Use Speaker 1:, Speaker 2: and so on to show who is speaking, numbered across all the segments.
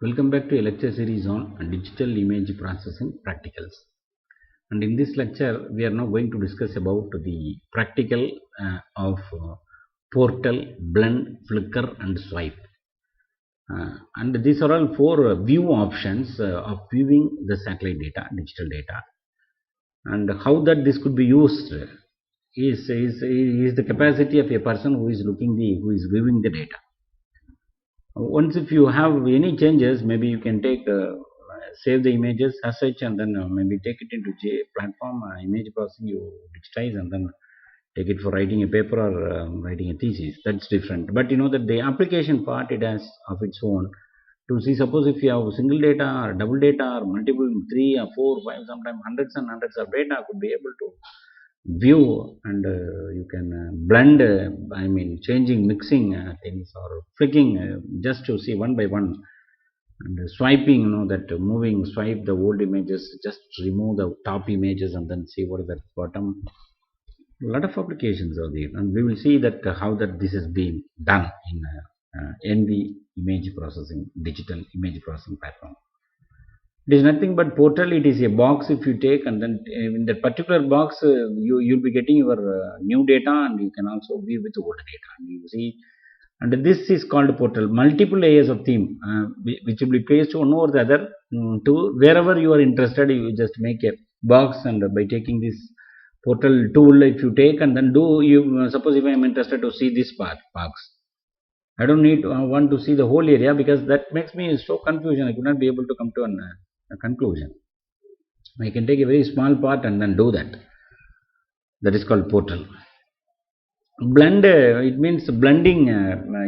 Speaker 1: Welcome back to a lecture series on digital image processing practicals. And in this lecture, we are now going to discuss about the practical of portal, blend, flicker, and swipe. And these are all four view options of viewing the satellite data, digital data, and how that this could be used is the capacity of a person who is viewing the data. Once if you have any changes, maybe you can take save the images as such, and then maybe take it into platform image processing, you digitize and then take it for writing a paper or writing a thesis. That's different, but you know that the application part, it has of its own. To see, suppose if you have single data or double data or multiple 3 or 4 5, sometimes hundreds and hundreds of data could be able to view, and you can blend, changing, mixing things, or flicking, just to see one by one, and swiping, that moving swipe the old images, just remove the top images and then see what is at bottom. A lot of applications are there, and we will see that how that this is being done in ENVI image processing, digital image processing platform. It is nothing but portal. It is a box if you take, and then in that particular box you'll be getting your new data, and you can also view with old data, and you see. And this is called portal. Multiple layers of theme which will be placed one over the other to wherever you are interested. You just make a box, and by taking this portal tool, if you take and then do, you suppose if I am interested to see this box, I don't need want to see the whole area, because that makes me so confusion. I could not be able to come to a conclusion. I can take a very small part and then do that. That is called portal. Blend, it means blending.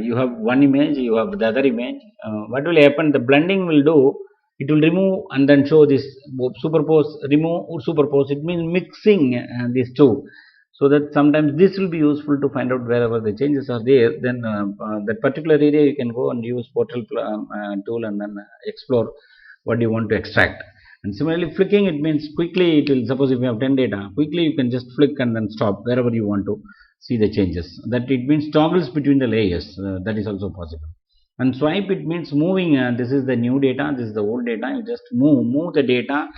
Speaker 1: You have one image, you have the other image. What will happen? The blending will do, it will remove and then show this, superpose, remove or superpose. It means mixing these two, so that sometimes this will be useful to find out wherever the changes are there. Then that particular area you can go and use portal tool, and then explore what you want to extract. And similarly, flicking, it means quickly it will, suppose if you have 10 data, quickly you can just flick and then stop wherever you want to see the changes. That it means toggles between the layers, that is also possible. And swipe, it means moving. This is the new data, this is the old data. You just move the data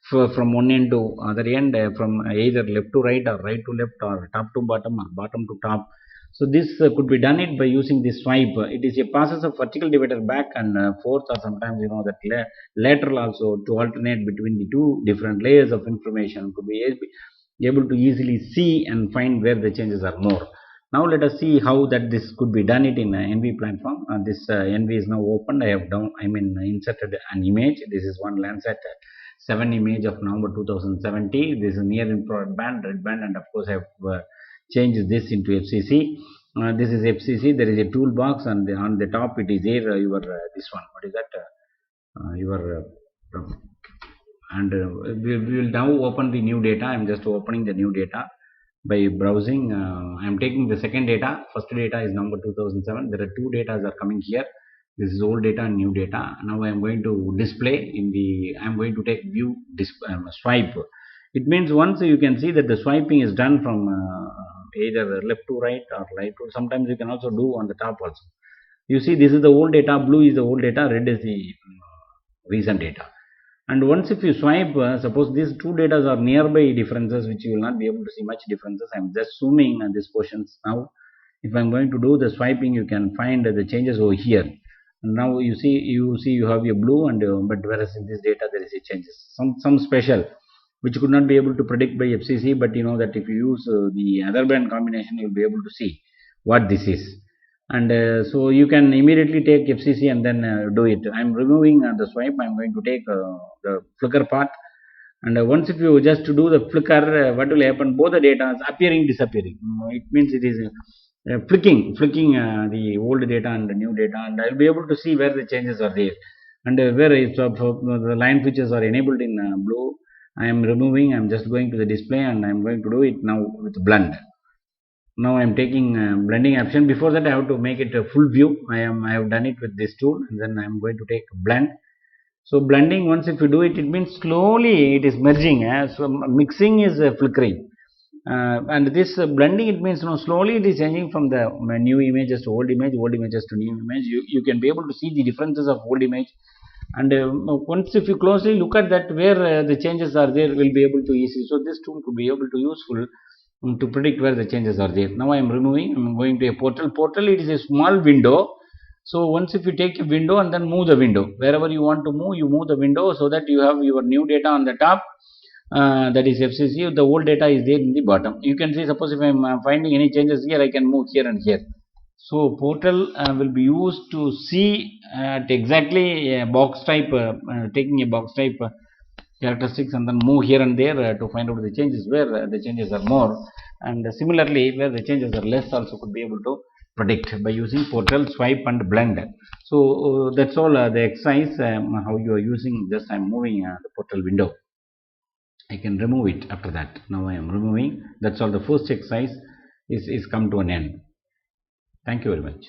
Speaker 1: from one end to other end, from either left to right or right to left or top to bottom or bottom to top. So this could be done it by using this swipe. It is a process of vertical divider back and forth, or sometimes that lateral also, to alternate between the two different layers of information, could be able to easily see and find where the changes are more. Now let us see how that this could be done it in ENVI platform. This ENVI is now opened. I have inserted an image. This is one Landsat 7 image of November 2017. This is near infrared band, red band, and of course I have changed this into FCC. This is FCC. There is a toolbox, and on the top it is there your this one. What is that? Your and we will now open the new data. I am just opening the new data by browsing. I am taking the second data. First data is number 2007. There are two data are coming here. This is old data and new data. Now I am going to display in the. I am going to take view swipe. It means once you can see that the swiping is done from either left to right or right to. Sometimes you can also do on the top also. You see, this is the old data. Blue is the old data. Red is the recent data. And once if you swipe, suppose these two data are nearby differences, which you will not be able to see much differences. I am just zooming on these portions now. If I am going to do the swiping, you can find the changes over here. And now you see you have your blue, and but whereas in this data there is a changes, some special, which could not be able to predict by FCC. But you know that if you use the other band combination, you will be able to see what this is. And so you can immediately take FCC and then do it. I am removing the swipe. I am going to take the flicker part, and once if you just do the flicker, what will happen? Both the data is appearing, disappearing. It means it is flicking the old data and the new data, and I will be able to see where the changes are there, and where the line features are enabled in blue. I am removing. I am just going to the display, and I am going to do it now with blend. Now I am taking blending option. Before that I have to make it a full view. I have done it with this tool, and then I am going to take blend. So blending, once if you do it, it means slowly it is merging. So mixing is flickering. And this blending, it means slowly it is changing from the new images to old images to new image. You can be able to see the differences of old image, and once if you closely look at that where the changes are there, will be able to easily. So this tool could be able to useful to predict where the changes are there. Now I am removing. I'm going to a portal. Portal, it is a small window. So once if you take a window and then move the window wherever you want to move, you move the window so that you have your new data on the top, that is FCC. The old data is there in the bottom. You can see, suppose if I'm finding any changes here, I can move here and here. So portal will be used to see at exactly a box type, taking a box type characteristics and then move here and there to find out the changes where the changes are more, and similarly where the changes are less also could be able to predict by using portal, swipe and blend. So that's all the exercise, how you are using. Just I'm moving the portal window. I can remove it after that. Now I am removing. That's all. The first exercise is come to an end. Thank you very much.